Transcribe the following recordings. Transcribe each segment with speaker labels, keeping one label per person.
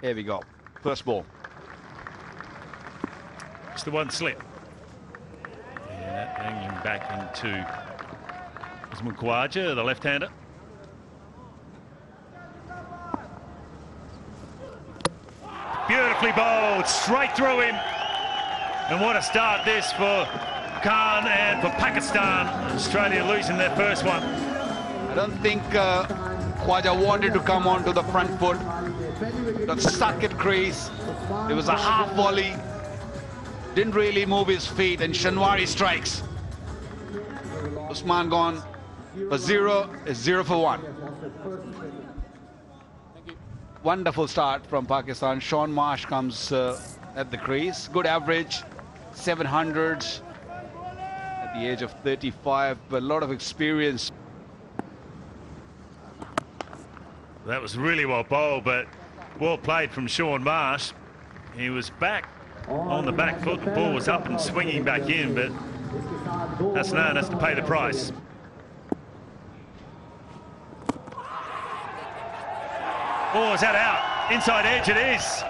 Speaker 1: Here we go. First ball.
Speaker 2: It's the one slip. And that angling back into Mukwaja, the left-hander. Beautifully bowled, straight through him. And what a start this for Khan and for Pakistan. Australia losing their first one.
Speaker 1: I don't think Khwaja wanted to come onto the front foot. Got stuck at crease. It was a half volley. Didn't really move his feet, and Shanwari strikes. Usman gone for 0, is 0 for 1. Wonderful start from Pakistan. Shaun Marsh comes at the crease. Good average, 700 at the age of 35, but a lot of experience.
Speaker 2: That was really well bowled, but well played from Shaun Marsh. He was back on the back foot. The ball was up and swinging back in, but that's known as to pay the price. Oh, is that out? Inside edge it is.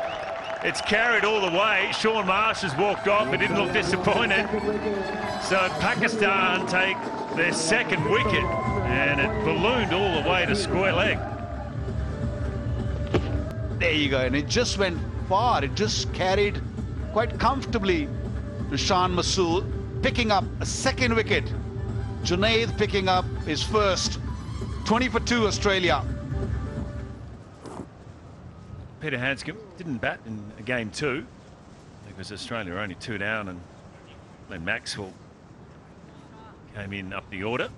Speaker 2: It's carried all the way. Shaun Marsh has walked off. He didn't look disappointed. So Pakistan take their second wicket, and it ballooned all the way to square leg.
Speaker 1: There you go, and it just went far. It just carried quite comfortably to Shan Masood, picking up a second wicket. Junaid picking up his first. 20 for 2 Australia.
Speaker 2: Peter Handscomb didn't bat in game 2 because Australia were only 2 down, and Glenn Maxwell came in up the order.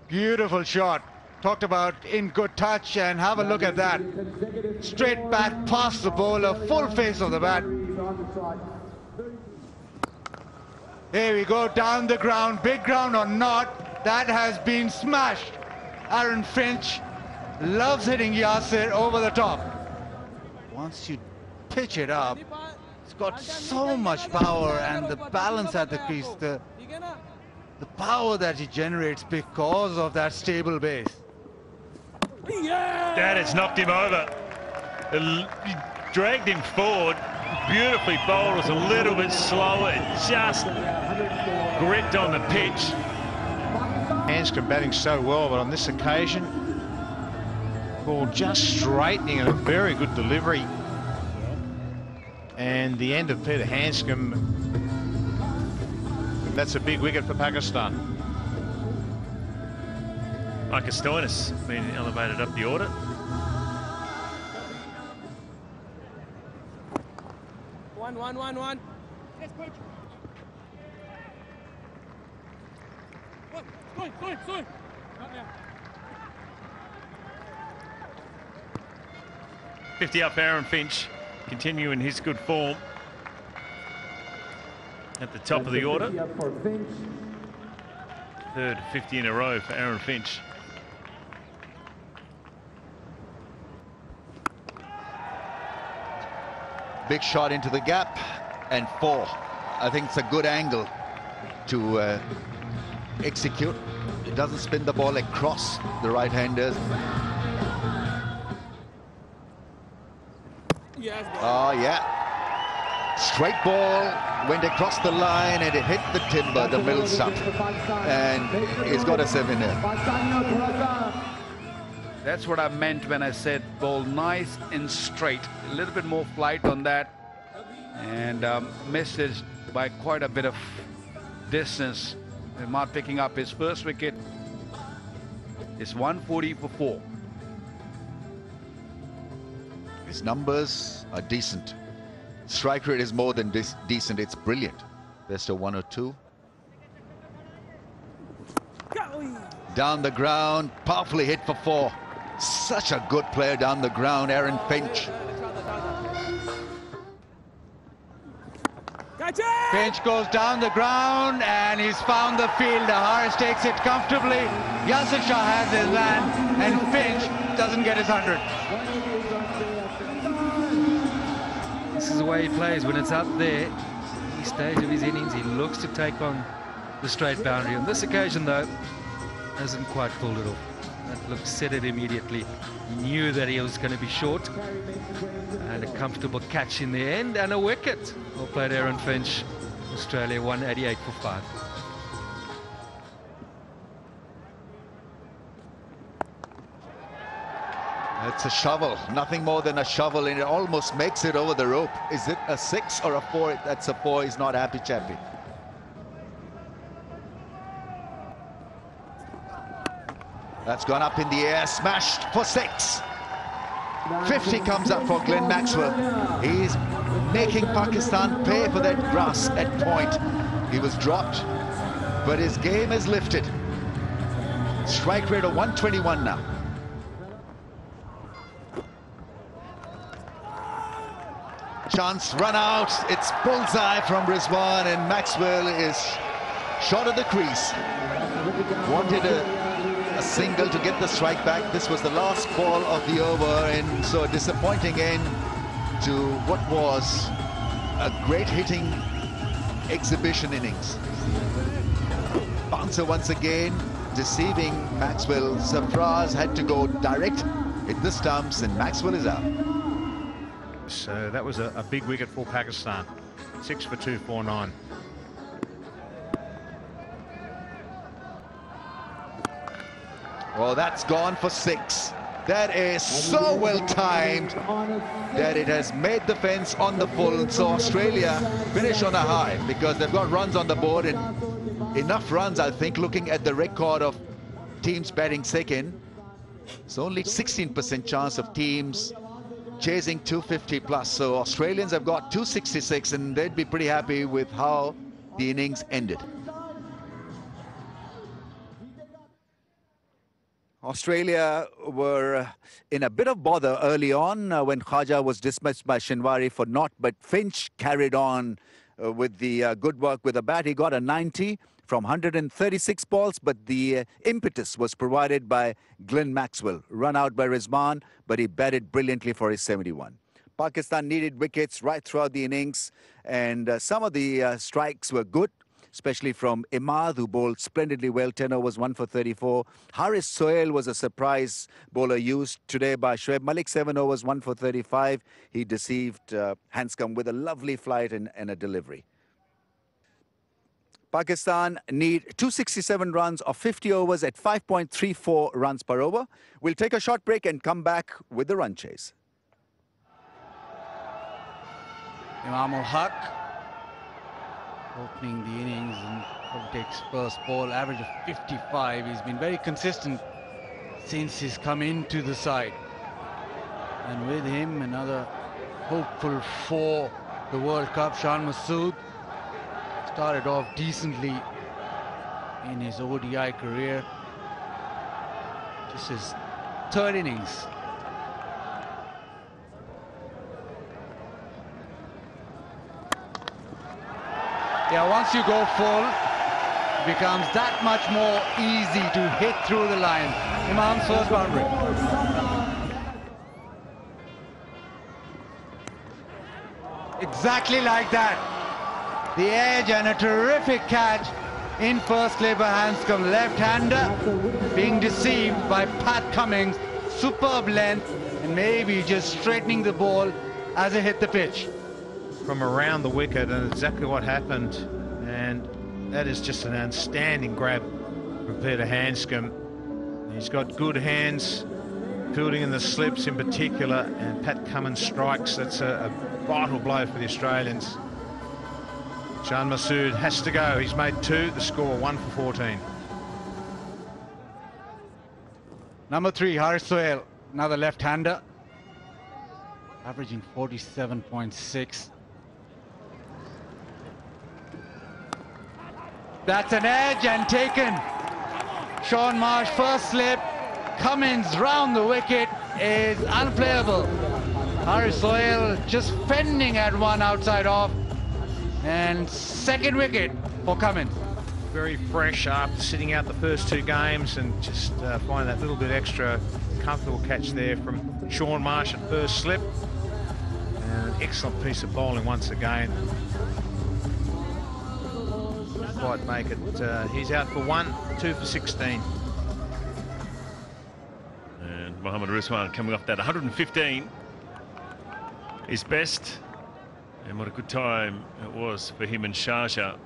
Speaker 3: Beautiful shot. Talked about in good touch, and have a look at that. Straight bat past the bowler, full face of the bat. Here we go, down the ground, big ground or not, that has been smashed. Aaron Finch loves hitting Yasir over the top. Once you pitch it up, it's got so much power, and the balance at the crease, the power that it generates because of that stable base.
Speaker 2: That has knocked him over. He dragged him forward. Beautifully bowled. Was a little bit slower. It just gripped on the pitch.
Speaker 4: Handscomb batting so well, but on this occasion, ball just straightening and a very good delivery. And the end of Peter Handscomb. That's a big wicket for Pakistan.
Speaker 2: Marcus Stoinis being elevated up the order.
Speaker 5: One. Yes, coach. Sorry. Not now.
Speaker 2: 50 up Aaron Finch, continuing his good form at the top of the order. Third 50 in a row for Aaron Finch.
Speaker 6: Big shot into the gap, and 4. I think it's a good angle to execute. It doesn't spin the ball across the right-handers. Oh, yeah. Straight ball, went across the line, and it hit the timber, the middle stump. And he's got a 7 here.
Speaker 1: That's what I meant when I said ball nice and straight. A little bit more flight on that, and missed it by quite a bit of distance. Ahmad picking up his first wicket. It's 140 for 4.
Speaker 6: His numbers are decent. Strike rate is more than decent. It's brilliant. Best of 1 or 2. Down the ground, powerfully hit for 4. Such a good player down the ground, Aaron Finch.
Speaker 3: Finch goes down the ground, and he's found the fielder. Harris takes it comfortably. Yasir Shah has his man, and Finch doesn't get his 100.
Speaker 7: This is the way he plays. When it's up there, each stage of his innings, he looks to take on the straight boundary. On this occasion, though, hasn't quite pulled it off. That look said it immediately. He knew that he was going to be short. And a comfortable catch in the end and a wicket. Well played, Aaron Finch. Australia 188 for 5.
Speaker 6: It's a shovel, nothing more than a shovel, and it almost makes it over the rope. Is it a 6 or a 4? That's a 4. He's not happy, chappy. That's gone up in the air, smashed for 6. 50 comes up for Glenn Maxwell. He's making Pakistan pay for that grass at point. He was dropped, but his game has lifted. Strike rate of 121 now. Chance run out. It's bullseye from Rizwan, and Maxwell is short of the crease. Wanted a single to get the strike back. This was the last ball of the over, and so a disappointing end to what was a great hitting exhibition innings. Bouncer once again deceiving Maxwell. Sarfraz had to go direct, hit the stumps, and Maxwell is out.
Speaker 4: So that was a big wicket for Pakistan. 6 for 249.
Speaker 6: Well, that's gone for 6. That is so well timed that it has made the fence on the full. So Australia finish on a high because they've got runs on the board, and enough runs, I think, looking at the record of teams batting second. It's only 16% chance of teams chasing 250 plus. So Australians have got 266, and they'd be pretty happy with how the innings ended. Australia were in a bit of bother early on when Khaja was dismissed by Shinwari for naught, but Finch carried on with the good work with the bat. He got a 90 from 136 balls, but the impetus was provided by Glenn Maxwell. Run out by Rizwan, but he batted brilliantly for his 71. Pakistan needed wickets right throughout the innings, and some of the strikes were good, especially from Imad, who bowled splendidly well. 10 overs, 1 for 34. Haris Sohail was a surprise bowler used today by Shoaib Malik. 7 overs, 1 for 35. He deceived Hanscom with a lovely flight and a delivery. Pakistan need 267 runs of 50 overs at 5.34 runs per over. We'll take a short break and come back with the run chase.
Speaker 3: Imam ul-Haq opening the innings and takes first ball, average of 55. He's been very consistent since he's come into the side. And with him, another hopeful for the World Cup, Shan Masood. Started off decently in his ODI career. This is third innings. Yeah, once you go full, it becomes that much more easy to hit through the line. Imam's first boundary. Exactly like that. The edge and a terrific catch in first slip by Hanscom. Left-hander being deceived by Pat Cummins. Superb length and maybe just straightening the ball as it hit the pitch.
Speaker 4: From around the wicket, and exactly what happened, and that is just an outstanding grab from Peter Hanscom. He's got good hands, fielding in the slips in particular, and Pat Cummins strikes. That's a vital blow for the Australians. Shan Masood has to go. He's made 2, the score 1 for 14.
Speaker 3: Number 3, Haris Sohail, another left-hander, averaging 47.6. That's an edge and taken. Sean Marsh, first slip. Cummins round the wicket is unplayable. Haris Sohail just fending at one outside off. And second wicket for Cummins.
Speaker 4: Very fresh after sitting out the first 2 games, and just find that little bit extra comfortable catch there from Sean Marsh at first slip. And an excellent piece of bowling once again. Quite make it. He's out for 1, 2 for 16.
Speaker 2: And Mohammad Rizwan coming off that 115 is best. And what a good time it was for him and Sharjah.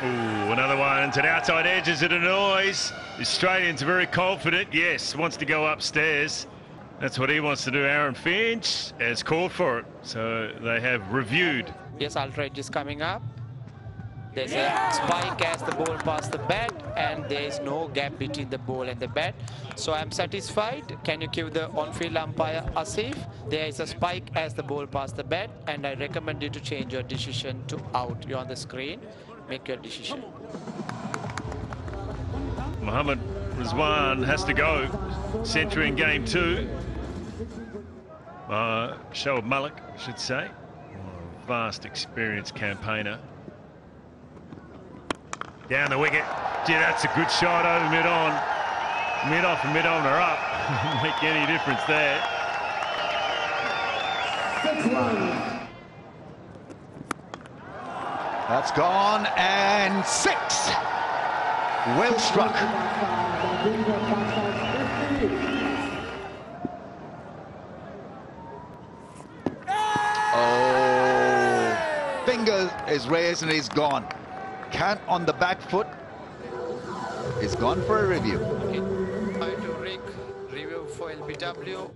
Speaker 2: Ooh, another one to the outside edges of the noise. The Australian's very confident. Yes, wants to go upstairs. That's what he wants to do. Aaron Finch has called for it. So they have reviewed.
Speaker 8: Yes, ultra edge is coming up. There's a spike as the ball past the bat, and there is no gap between the ball and the bat. So I'm satisfied. Can you give the on-field umpire Asif? There is a spike as the ball past the bat, and I recommend you to change your decision to out. You're on the screen. Make your decision.
Speaker 2: Mohammad Rizwan has to go. Century in game 2. Shoaib Malik, I should say. Vast experienced campaigner. Down the wicket. Gee, that's a good shot over mid-on. Mid-off and mid-on are up. Make any difference there.
Speaker 6: That's gone, and 6. Well struck. Oh, finger is raised and he's gone. Can on the back foot. Is gone for a review.
Speaker 8: Try to review for LBW.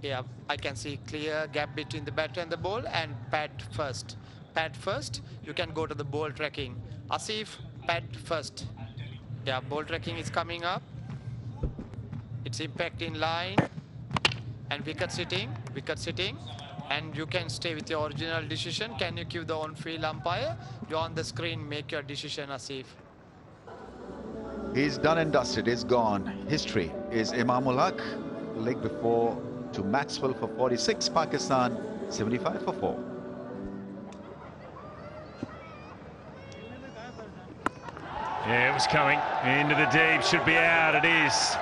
Speaker 8: Yeah, I can see clear gap between the batter and the ball, and pad first. Pad first, you can go to the ball tracking. Asif, pad first. Yeah, ball tracking is coming up. It's impact in line. And wicket sitting. And you can stay with your original decision. Can you give the on-field umpire? You're on the screen, make your decision, Asif.
Speaker 6: He's done and dusted, he's gone. History is Imamul Haq, leg before to Maxwell for 46, Pakistan 75 for 4.
Speaker 2: Yeah, it was coming into the deep, should be out, it is.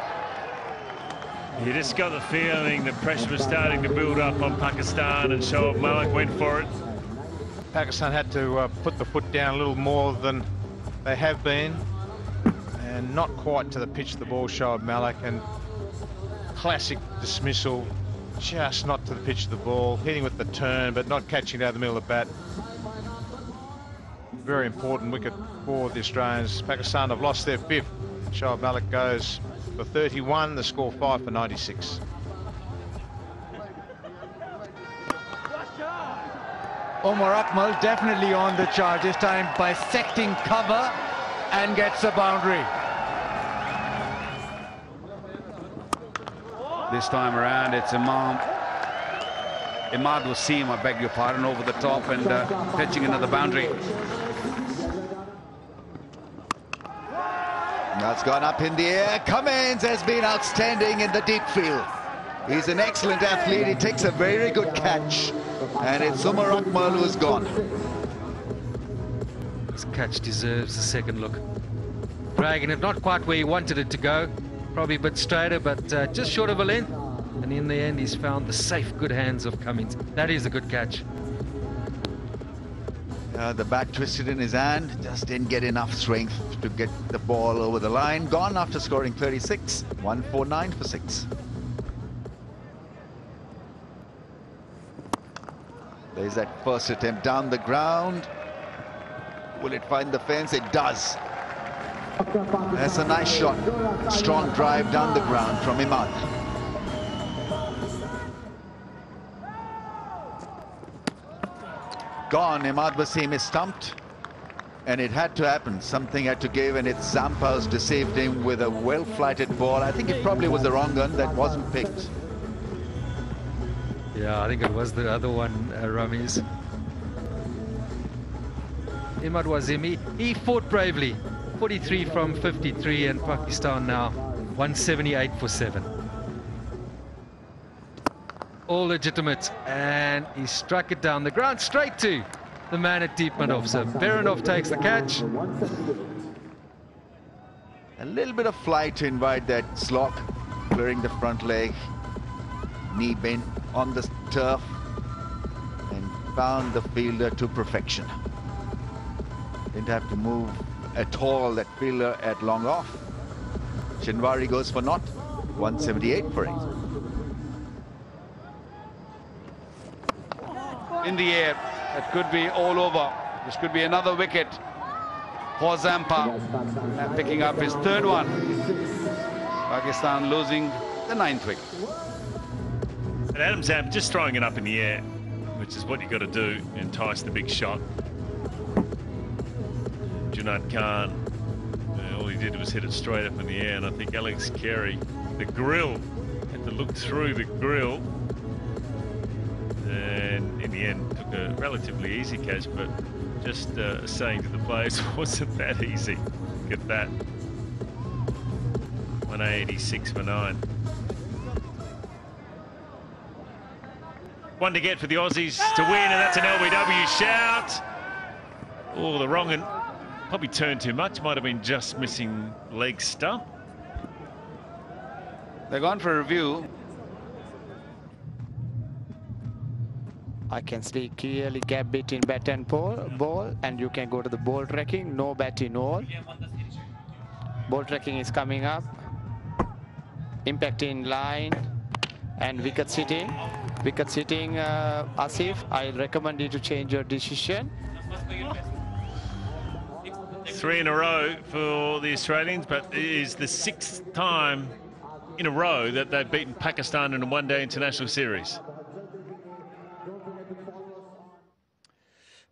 Speaker 2: You just got the feeling the pressure was starting to build up on Pakistan, and Shoaib Malik went for it.
Speaker 4: Pakistan had to put the foot down a little more than they have been, and not quite to the pitch of the ball, Shoaib Malik, and classic dismissal, just not to the pitch of the ball, hitting with the turn but not catching down the middle of the bat. Very important wicket for the Australians. Pakistan have lost their 5th. Shoaib Malik goes for 31, the score 5 for 96.
Speaker 3: Omar Akmal definitely on the charge this time, bisecting cover and gets a boundary.
Speaker 1: This time around, it's Imad Wasim, I beg your pardon, over the top and fetching another boundary.
Speaker 6: That's gone up in the air. Cummins has been outstanding in the deep field. He's an excellent athlete. He takes a very good catch. And it's Umar Akmal who's gone.
Speaker 7: This catch deserves a second look. Dragging it not quite where he wanted it to go. Probably a bit straighter, but just short of a length. And in the end, he's found the safe, good hands of Cummins. That is a good catch.
Speaker 6: The bat twisted in his hand, just didn't get enough strength to get the ball over the line. Gone after scoring 36, 149 for 6. There's that first attempt down the ground. Will it find the fence? It does. That's a nice shot. Strong drive down the ground from Imad. Gone. Imad Wasim is stumped, and it had to happen. Something had to give, and it's Zampa's deceived him with a well-flighted ball. I think it probably was the wrong gun that wasn't picked.
Speaker 7: Yeah, I think it was the other one, Ramiz. Imad Wasim, he fought bravely. 43 from 53, and Pakistan now 178 for 7. All legitimate, and he struck it down the ground straight to the man at deep mid-off. So Berenov takes the catch.
Speaker 6: A little bit of flight to invite that slog, clearing the front leg, knee bent on the turf, and found the fielder to perfection. Didn't have to move at all that fielder at long off. Shinwari goes for naught. 178 for 8.
Speaker 1: In the air, that could be all over. This could be another wicket for Zampa, picking up his third one. Pakistan losing the 9th wicket.
Speaker 2: And Adam Zampa just throwing it up in the air, which is what you've got to do, entice the big shot. Junaid Khan, all he did was hit it straight up in the air, and I think Alex Carey, the grill, had to look through the grill, and in the end took a relatively easy catch, but just saying to the players, wasn't that easy. Look at that. 186 for 9. One to get for the Aussies to win, and that's an LBW shout. Oh, the wrong one. Probably turned too much. Might have been just missing leg stump.
Speaker 1: They're gone for a review.
Speaker 8: I can see clearly gap between bat and ball, and you can go to the ball tracking. No bat in all. Ball tracking is coming up. Impact in line and wicket sitting. Wicket sitting, Asif. I recommend you to change your decision.
Speaker 2: 3 in a row for the Australians, but it is the 6th time in a row that they've beaten Pakistan in a one-day international series.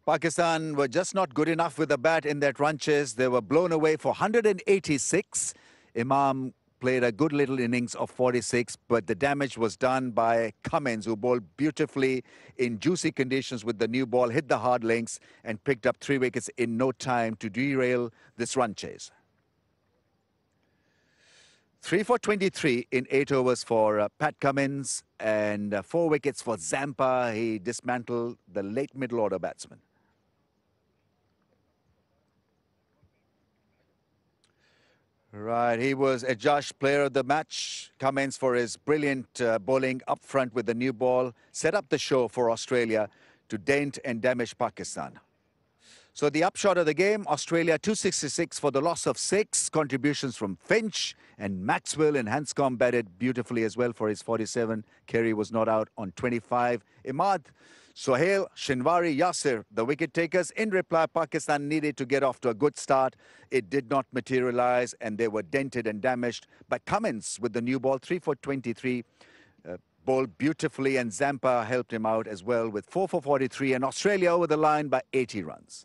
Speaker 6: Pakistan were just not good enough with the bat in that run chase. They were blown away for 186. Imam played a good little innings of 46, but the damage was done by Cummins, who bowled beautifully in juicy conditions with the new ball, hit the hard links and picked up 3 wickets in no time to derail this run chase. 3 for 23 in 8 overs for Pat Cummins, and 4 wickets for Zampa. He dismantled the late middle order batsman. Right, he was adjudged player of the match. Cummins for his brilliant bowling up front with the new ball. Set up the show for Australia to dent and damage Pakistan. So the upshot of the game, Australia 266 for the loss of 6. Contributions from Finch and Maxwell, and Hanscom batted beautifully as well for his 47. Carey was not out on 25. Imad, Sohail, Shinwari, Yasir, the wicket takers. In reply, Pakistan needed to get off to a good start. It did not materialize, and they were dented and damaged. But Cummins with the new ball, 3 for 23, bowled beautifully, and Zampa helped him out as well with 4 for 43, and Australia over the line by 80 runs.